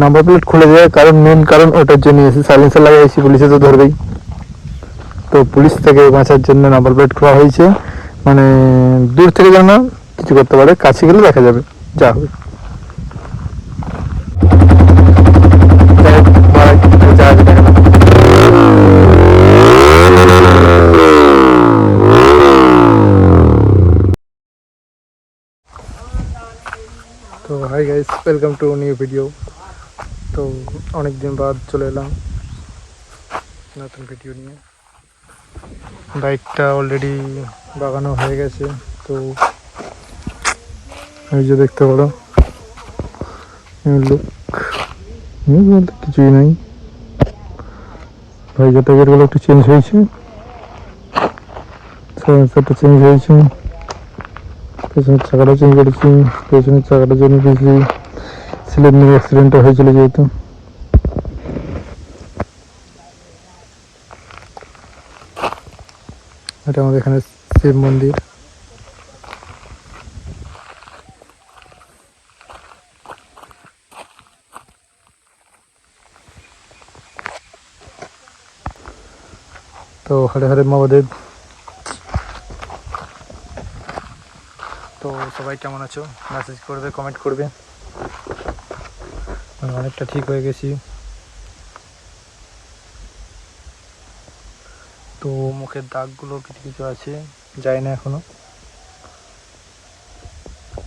Number plate খুলে যায়, কারণ মেন কারণ ওটার জন্য এসে সাইলেন্সার লাগাইছি, পুলিশে তো ধরবেই। তো পুলিশ থেকে বাঁচার জন্য নাম্বার প্লেট খোলা হয়েছে, মানে দূর থেকে যেন কিছু করতে পারে, কাছে গেলে দেখা যাবে যা হবে। তো hi guys, welcome to new video. তো অনেক দিন বাদ চলে এলাম নতুন ভিডিও নিয়ে। বাইকটা অলরেডি বাগানো হয়ে গেছে, তো এই যে দেখতে পারো লুক বলতে কিছুই নাই। ভাইজাটাগুলো একটু চেঞ্জ হয়েছে, সাইলেন্সারটা চেঞ্জ হয়েছে, পেছনের চাকাটা চেঞ্জ করেছি, পেছনের চাকাটা চেঞ্জ করেছি, সিলিন্ডার অ্যাক্সিডেন্টটা হয়েছিল যেহেতু। এটা আমাদের এখানে শিব মন্দির। তো হরে হরে মহাদেব। তো সবাই কেমন আছো? মেসেজ করবে, কমেন্ট করবে। আমি অনেকটা ঠিক হয়ে গেছি। তো মুখের দাগগুলো কিছু কিছু আছে, যায় না এখনো।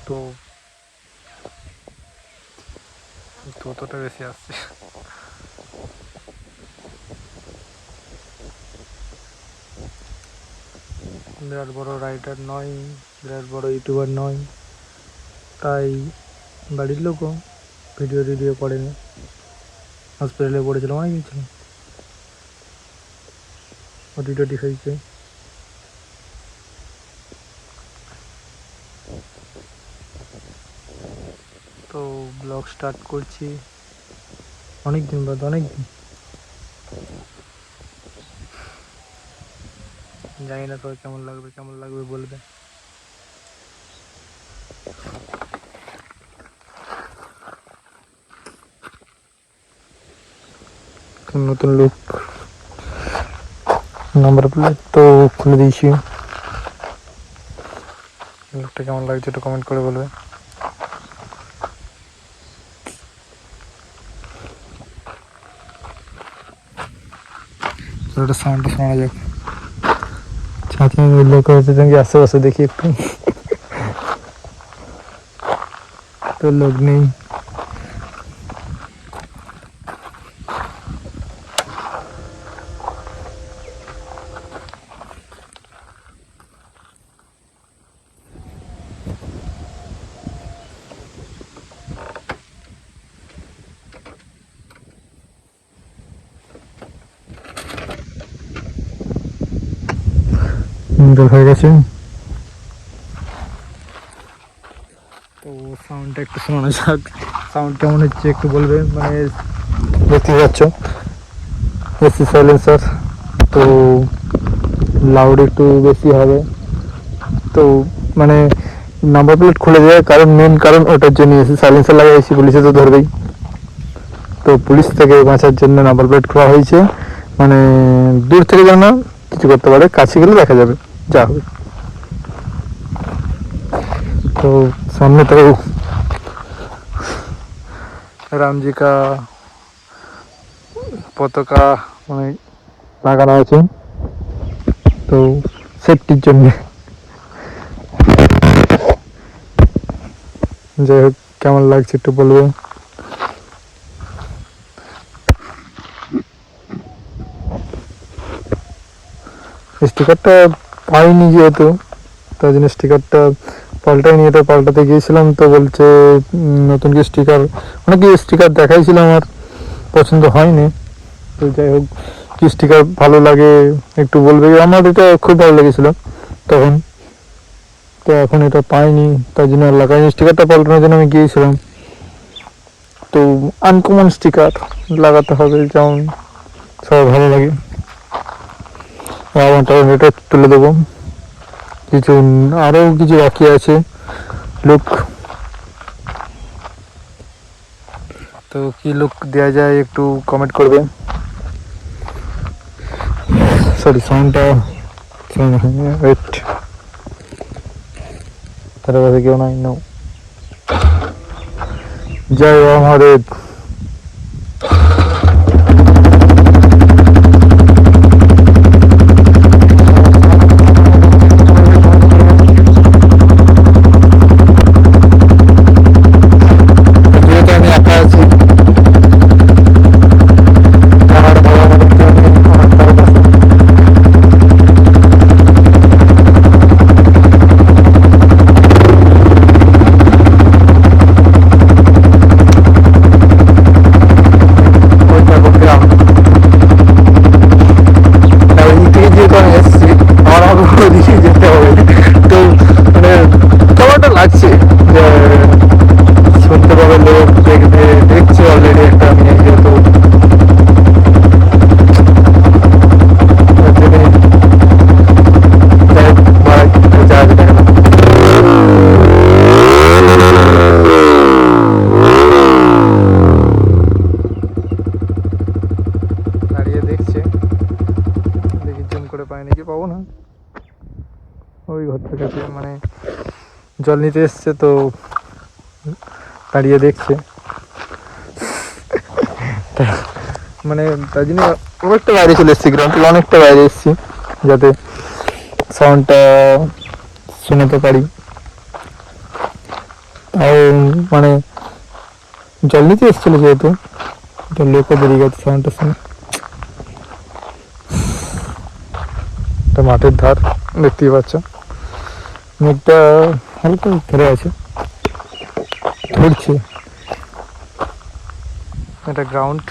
তো ততটা বেশি আসছে। বিরাট বড় রাইডার নয়, বিরাট বড় ইউটিউবার নয়, তাই বাড়ির লোকও ভিডিও টিডিও করেনি। হসপিটালে পড়েছিল, অনেক কিছু ছিল, ওটি টটি হয়েছে। তো ব্লগ স্টার্ট করছি অনেক দিন বাদ, অনেক দিন। জানি না তো কেমন লাগবে বলবে। নতুন লুক, নাম্বার প্লেট তো খুলে দিয়েছি। লুকটা কেমন লাগছে একটু কমেন্ট করে বলবে। ওটা সাউন্ডটা শোনা যাক। ছাঁচে লোক হয়েছে যে আশেপাশে দেখি একটু, তো লোক নেই। হয়ে গেছে। তো সাউন্ডটা একটু শোনানো যাক, সাউন্ড কেমন হচ্ছে একটু বলবে। মানে দেখতে পাচ্ছ এসি সাইলেন্সার, তো লাউড একটু বেশি হবে। তো মানে নাম্বার প্লেট খুলে যায়, কারণ মেন কারণ ওটার জন্য এসি সাইলেন্সার লাগাইছি, পুলিশে তো ধরবেই। তো পুলিশ থেকে বাঁচার জন্য নাম্বার প্লেট খোলা হয়েছে, মানে দূর থেকে যেন কিছু করতে পারে, কাছে গেলে দেখা যাবে যা হবে। তো সামনে তো রামজি কা পতাকা মানে লাগানো আছে, তো সেফটির জন্য। যাই হোক, কেমন লাগছে একটু বলবো। স্টিকারটা পাইনি যেহেতু, তাই জন্য স্টিকারটা পাল্টাইনি। এটা পাল্টাতে গিয়েছিলাম, তো বলছে নতুন কি স্টিকার, অনেক স্টিকার দেখাইছিল, আমার পছন্দ হয়নি। তো যাই হোক, কি স্টিকার ভালো লাগে একটু বলবে। আমার এটা খুব ভালো লেগেছিল তখন, তো এখন এটা পাইনি, তাই জন্য আর লাগাইনি। স্টিকারটা পাল্টানোর জন্য আমি গিয়েছিলাম। তো আনকমন স্টিকার লাগাতে হবে, যেমন সবাই ভালো লাগে। আমারটা এটা তুলে দেবো। কিছু আরও কিছু বাকি আছে লুক। তো কি লুক দেওয়া যায় একটু কমেন্ট করবে। সরি সাউন্ডটা ওয়েট, তার কাছে কেউ নাই। নো, জয় মহাদেব। ওই ঘরটার কাছে মানে জল নিতে এসছে তো দাঁড়িয়ে দেখছে, মানে তার জন্য অনেকটা বাইরে চলে এসেছি, গ্রাউন্ড থেকে অনেকটা বাইরে এসেছি যাতে সাউন্ডটা শোনাতে পারি। আর মানে জল নিতে এসেছিল যেহেতু লোকও বেরিয়ে গেছে সাউন্ডটা শুনে। মাঠের ধার দেখতেই পাচ্ছ, মেঘটা হালকা ধরে আছে, ধরছে। এটা গ্রাউন্ড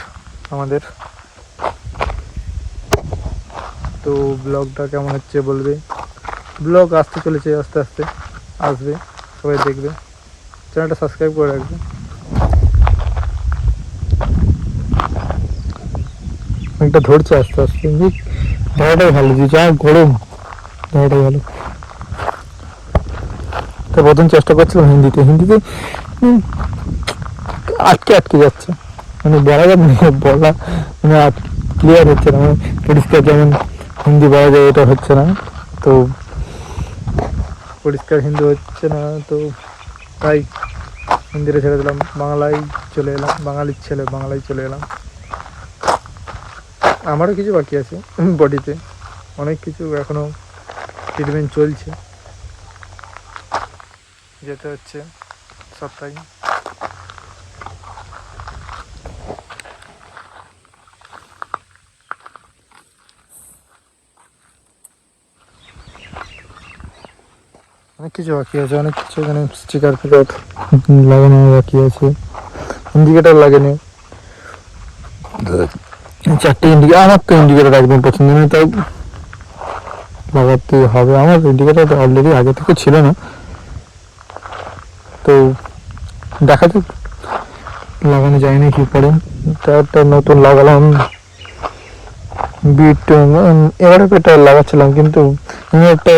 আমাদের। তো ব্লগটা কেমন হচ্ছে বলবে। ব্লগ আসতে চলেছে, আস্তে আস্তে আসবে, সবাই দেখবে। চ্যানেলটা সাবস্ক্রাইব করে রাখবে। মেঘটা ধরছে আস্তে আস্তে, ধারাটাই ভালো, যে যা গরম ধারাটাই ভালো। তো প্রথম চেষ্টা করছিলাম হিন্দিতে আটকে আটকে যাচ্ছে, মানে বলা যাবে না, বলা মানে ক্লিয়ার হচ্ছে না, মানে পরিষ্কার যেমন হিন্দি বলা যায় এটা হচ্ছে না। তো পরিষ্কার হিন্দি হচ্ছে না, তো তাই হিন্দিটা ছেড়ে দিলাম, বাংলায় চলে এলাম। বাঙালির ছেলে, বাংলায় চলে এলাম। আমারও কিছু বাকি আছে বডিতে, অনেক কিছু এখনো ট্রিটমেন্ট চলছে, যেতে হচ্ছে সপ্তাহে। অনেক কিছু বাকি আছে, অনেক কিছু এখানে স্টিকার ফিকার লাগানো বাকি আছে, ইন্ডিকেটার লাগেনি। চারটে ইন্ডিকেটার, আমার তো ইন্ডিকেটার একদম পছন্দ নেই, তাই লাগাতে হবে। আমার ইন্ডিকেটার অলরেডি আগে থেকে ছিল না, তো দেখা যাক লাগানো যায় না কি পরে। একটা নতুন লাগালাম বিট, এবারে এটা লাগাচ্ছিলাম কিন্তু একটা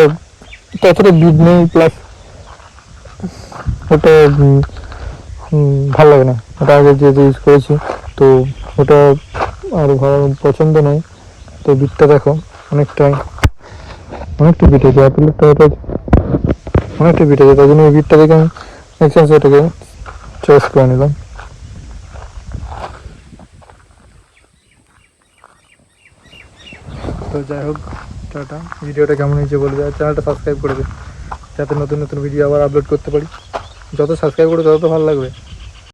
ততটা বিট নেই, প্লাস ওটা ভালো লাগে না, ওটা আগে যে ইউজ করেছি, তো ওটা আর ভালো পছন্দ নয়। তো বিটটা দেখো অনেকটা বিট আছে, অ্যাপেলটা ওটা অনেকটা বিট আছে, তাই জন্য ওই বিটটা দেখে আমি এক্সচেঞ্জ ওটাকে চয়েস করে নিলাম। তো যাই হোক, টাটা। ভিডিওটা কেমন হয়েছে বলবে, আর চ্যানেলটা সাবস্ক্রাইব করে দেবে যাতে নতুন নতুন ভিডিও আবার আপলোড করতে পারি। যত সাবস্ক্রাইব করবে তত ভালো লাগবে।